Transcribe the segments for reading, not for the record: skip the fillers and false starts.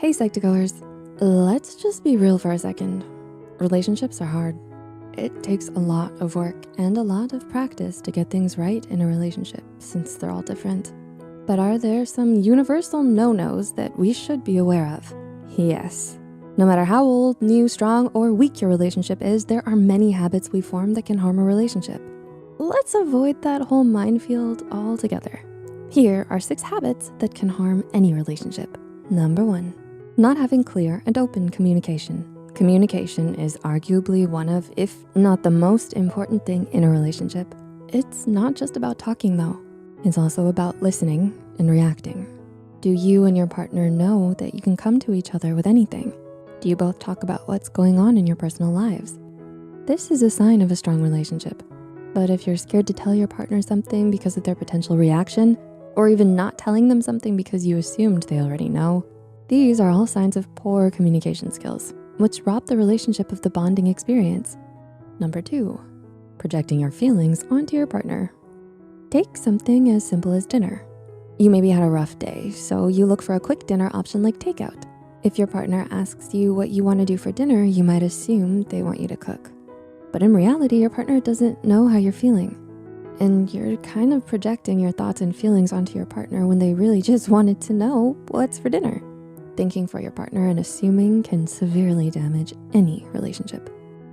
Hey Psych2Goers, let's just be real for a second. Relationships are hard. It takes a lot of work and a lot of practice to get things right in a relationship since they're all different. But are there some universal no-nos that we should be aware of? Yes. No matter how old, new, strong, or weak your relationship is, there are many habits we form that can harm a relationship. Let's avoid that whole minefield altogether. Here are 6 habits that can harm any relationship. Number 1, not having clear and open communication. Communication is arguably one of, if not the most important thing in a relationship. It's not just about talking though. It's also about listening and reacting. Do you and your partner know that you can come to each other with anything? Do you both talk about what's going on in your personal lives? This is a sign of a strong relationship. But if you're scared to tell your partner something because of their potential reaction, or even not telling them something because you assumed they already know, these are all signs of poor communication skills, which rob the relationship of the bonding experience. Number 2, projecting your feelings onto your partner. Take something as simple as dinner. You maybe had a rough day, so you look for a quick dinner option like takeout. If your partner asks you what you wanna do for dinner, you might assume they want you to cook. But in reality, your partner doesn't know how you're feeling. And you're kind of projecting your thoughts and feelings onto your partner when they really just wanted to know what's for dinner. Thinking for your partner and assuming can severely damage any relationship.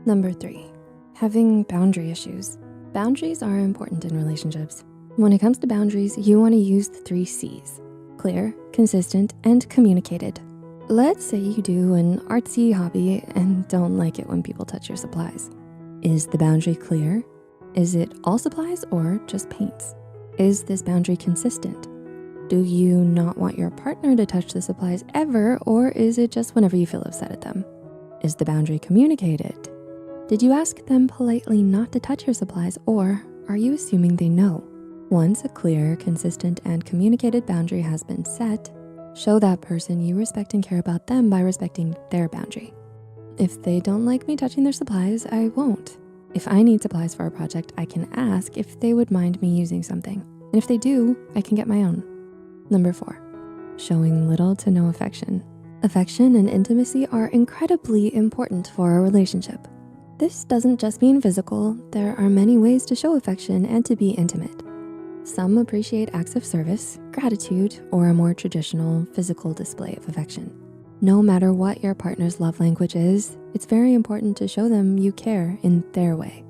Number 3, having boundary issues. Boundaries are important in relationships. When it comes to boundaries, you wanna use the 3 C's: clear, consistent, and communicated. Let's say you do an artsy hobby and don't like it when people touch your supplies. Is the boundary clear? Is it all supplies or just paints? Is this boundary consistent? Do you not want your partner to touch the supplies ever, or is it just whenever you feel upset at them? Is the boundary communicated? Did you ask them politely not to touch your supplies, or are you assuming they know? Once a clear, consistent, and communicated boundary has been set, show that person you respect and care about them by respecting their boundary. If they don't like me touching their supplies, I won't. If I need supplies for a project, I can ask if they would mind me using something. And if they do, I can get my own. Number 4, showing little to no affection. Affection and intimacy are incredibly important for a relationship. This doesn't just mean physical. There are many ways to show affection and to be intimate. Some appreciate acts of service, gratitude, or a more traditional physical display of affection. No matter what your partner's love language is, it's very important to show them you care in their way.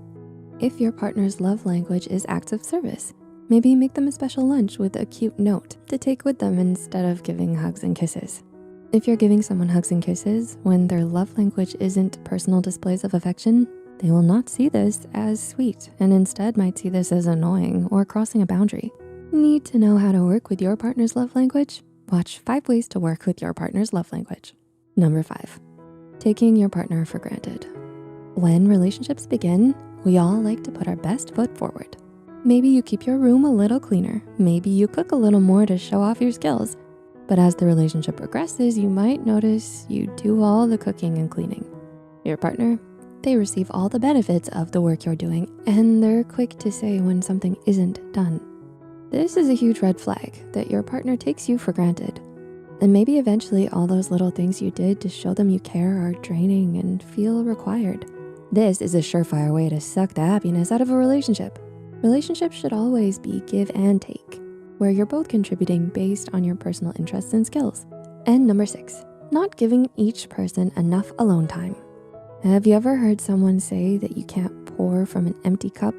If your partner's love language is acts of service, maybe make them a special lunch with a cute note to take with them instead of giving hugs and kisses. If you're giving someone hugs and kisses when their love language isn't personal displays of affection, they will not see this as sweet and instead might see this as annoying or crossing a boundary. Need to know how to work with your partner's love language? Watch 5 ways to work with your partner's love language. Number 5, taking your partner for granted. When relationships begin, we all like to put our best foot forward. Maybe you keep your room a little cleaner. Maybe you cook a little more to show off your skills. But as the relationship progresses, you might notice you do all the cooking and cleaning. Your partner, they receive all the benefits of the work you're doing, and they're quick to say when something isn't done. This is a huge red flag that your partner takes you for granted. And maybe eventually all those little things you did to show them you care are draining and feel required. This is a surefire way to suck the happiness out of a relationship. Relationships should always be give and take, where you're both contributing based on your personal interests and skills. And number 6, not giving each person enough alone time. Have you ever heard someone say that you can't pour from an empty cup?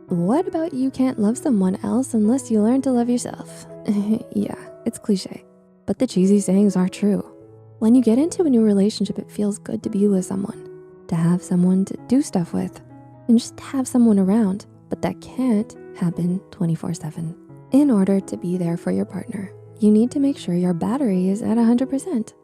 What about you can't love someone else unless you learn to love yourself? Yeah, it's cliche, but the cheesy sayings are true. When you get into a new relationship, it feels good to be with someone, to have someone to do stuff with, and just to have someone around, but that can't happen 24/7. In order to be there for your partner, you need to make sure your battery is at 100%.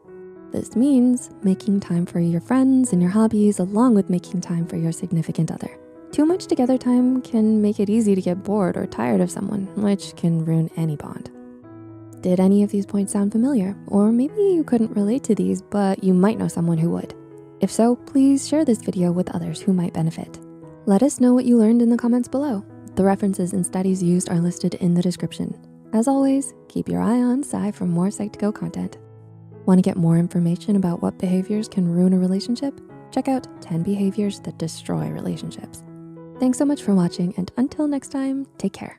This means making time for your friends and your hobbies along with making time for your significant other. Too much together time can make it easy to get bored or tired of someone, which can ruin any bond. Did any of these points sound familiar? Or maybe you couldn't relate to these, but you might know someone who would. If so, please share this video with others who might benefit. Let us know what you learned in the comments below. The references and studies used are listed in the description. As always, keep your eye on Psy for more Psych2Go content. Want to get more information about what behaviors can ruin a relationship? Check out 10 behaviors that destroy relationships. Thanks so much for watching, and until next time, take care.